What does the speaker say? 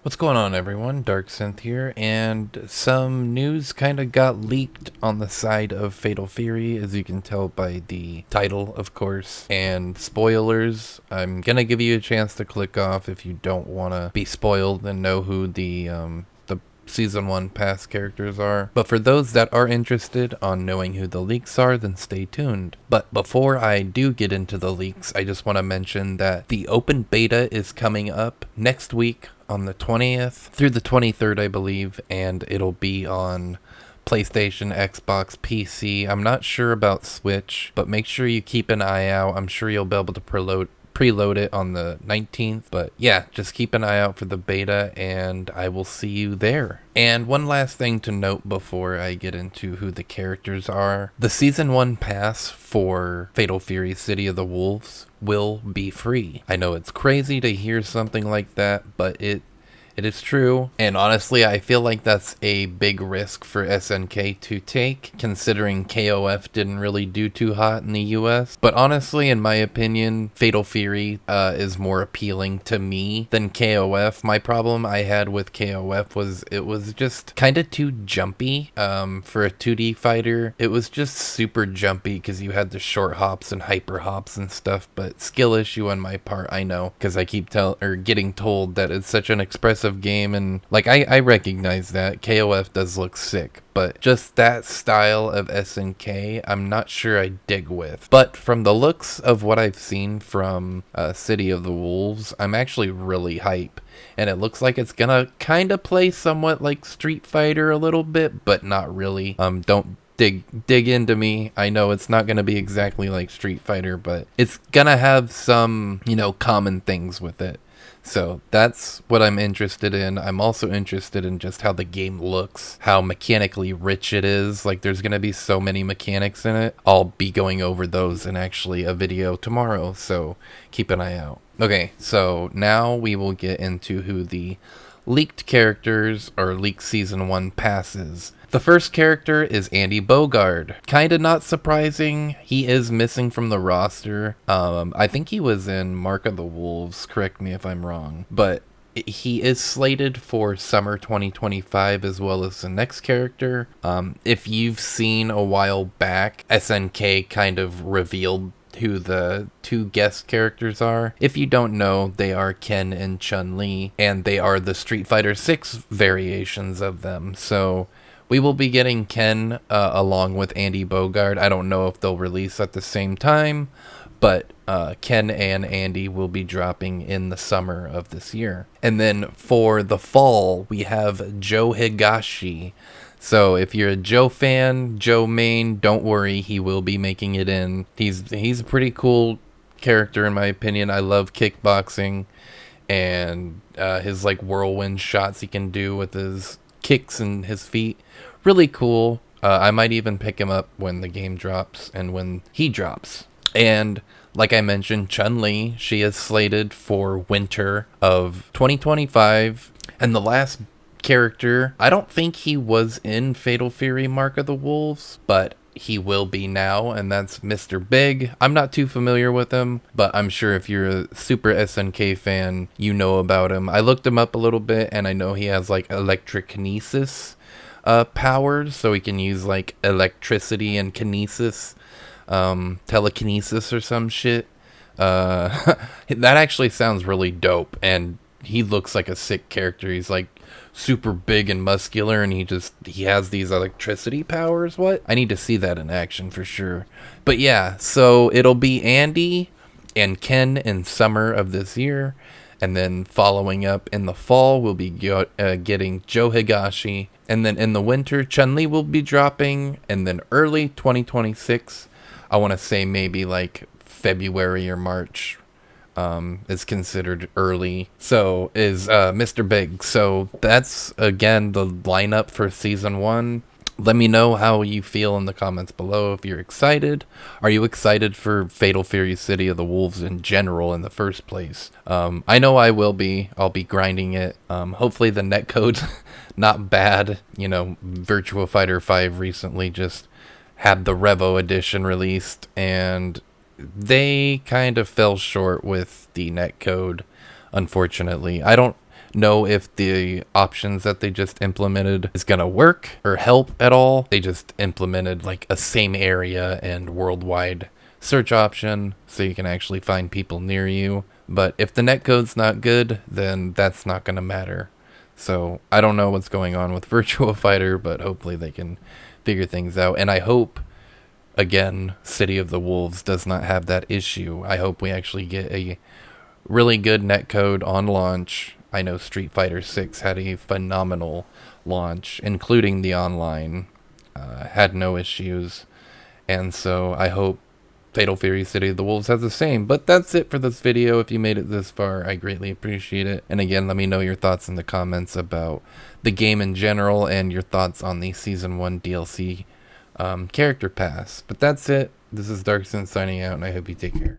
What's going on, everyone? Dark Synth here, and some news kind of got leaked on the side of Fatal Fury, as you can tell by the title, of course. And spoilers, I'm gonna give you a chance to click off if you don't want to be spoiled and know who the Season 1 past characters are. But for those that are interested on knowing who the leaks are, then stay tuned. But before I do get into the leaks, I just want to mention that the open beta is coming up next week on the 20th through the 23rd, I believe, and it'll be on PlayStation, Xbox, PC. I'm not sure about Switch, but make sure you keep an eye out. I'm sure you'll be able to preload it on the 19th. But yeah, just keep an eye out for the beta, and I will see you there. And one last thing to note before I get into who the characters are. The Season 1 pass for Fatal Fury City of the Wolves will be free. I know it's crazy to hear something like that, but it is true, and honestly, I feel like that's a big risk for SNK to take, considering KOF didn't really do too hot in the US. But honestly, in my opinion, Fatal Fury is more appealing to me than KOF. My problem I had with KOF was it was just kind of too jumpy for a 2D fighter. It was just super jumpy because you had the short hops and hyper hops and stuff, but skill issue on my part, I know, because I keep getting told that it's such an expressive game, and like I recognize that KOF does look sick, but just that style of SNK I'm not sure I dig with. But from the looks of what I've seen from City of the Wolves, I'm actually really hype, and it looks like it's gonna kind of play somewhat like Street Fighter a little bit, but not really. Don't dig into me. I know it's not going to be exactly like Street Fighter, but it's going to have some, common things with it. So that's what I'm interested in. I'm also interested in just how the game looks, how mechanically rich it is. Like, there's going to be so many mechanics in it. I'll be going over those in actually a video tomorrow, so keep an eye out. Okay, so now we will get into who the leaked characters or leaked Season 1 passes. The first character is Andy Bogard. Kinda not surprising. He is missing from the roster. I think he was in Mark of the Wolves, correct me if I'm wrong. But he is slated for summer 2025 as well as the next character. If you've seen a while back, SNK kind of revealed who the two guest characters are. If you don't know, they are Ken and Chun, and they are the Street Fighter 6 variations of them. So we will be getting Ken along with Andy Bogard. I don't know if they'll release at the same time, but Ken and Andy will be dropping in the summer of this year. And then for the fall, we have Joe Higashi. So if you're a Joe fan, Joe main, don't worry, he will be making it in. He's a pretty cool character in my opinion. I love kickboxing and his like whirlwind shots he can do with his kicks and his feet. Really cool. I might even pick him up when the game drops and when he drops. And like I mentioned, Chun-Li, she is slated for winter of 2025. And the last character, I don't think he was in Fatal Fury Mark of the Wolves, but he will be now, and that's Mr. Big. I'm not too familiar with him, but I'm sure if you're a super SNK fan, you know about him. I looked him up a little bit, and I know he has like electrokinesis powers, so he can use like electricity and kinesis, telekinesis or some shit. That actually sounds really dope, and he looks like a sick character. He's like super big and muscular, and he has these electricity powers. What? I need to see that in action for sure. But yeah, so it'll be Andy and Ken in summer of this year, and then following up in the fall we'll be getting Joe Higashi, and then in the winter Chun-Li will be dropping, and then early 2026, I want to say maybe like February or March, is considered early. So is Mr. Big. So that's again the lineup for Season 1. Let me know how you feel in the comments below if you're excited. Are you excited for Fatal Fury City of the Wolves in general in the first place? I know I will be. I'll be grinding it. Hopefully the netcode's not bad. Virtua Fighter 5 recently just had the Revo edition released, and they kind of fell short with the netcode, unfortunately. I don't know if the options that they just implemented is gonna work or help at all. They just implemented like a same area and worldwide search option so you can actually find people near you. But if the netcode's not good, then that's not gonna matter. So I don't know what's going on with Virtua Fighter, but hopefully they can figure things out. And I hope, again, City of the Wolves does not have that issue. I hope we actually get a really good netcode on launch. I know Street Fighter 6 had a phenomenal launch, including the online. Had no issues. And so I hope Fatal Fury City of the Wolves has the same. But that's it for this video. If you made it this far, I greatly appreciate it. And again, let me know your thoughts in the comments about the game in general and your thoughts on the Season 1 DLC character pass. But that's it. This is Darkson signing out, and I hope you take care.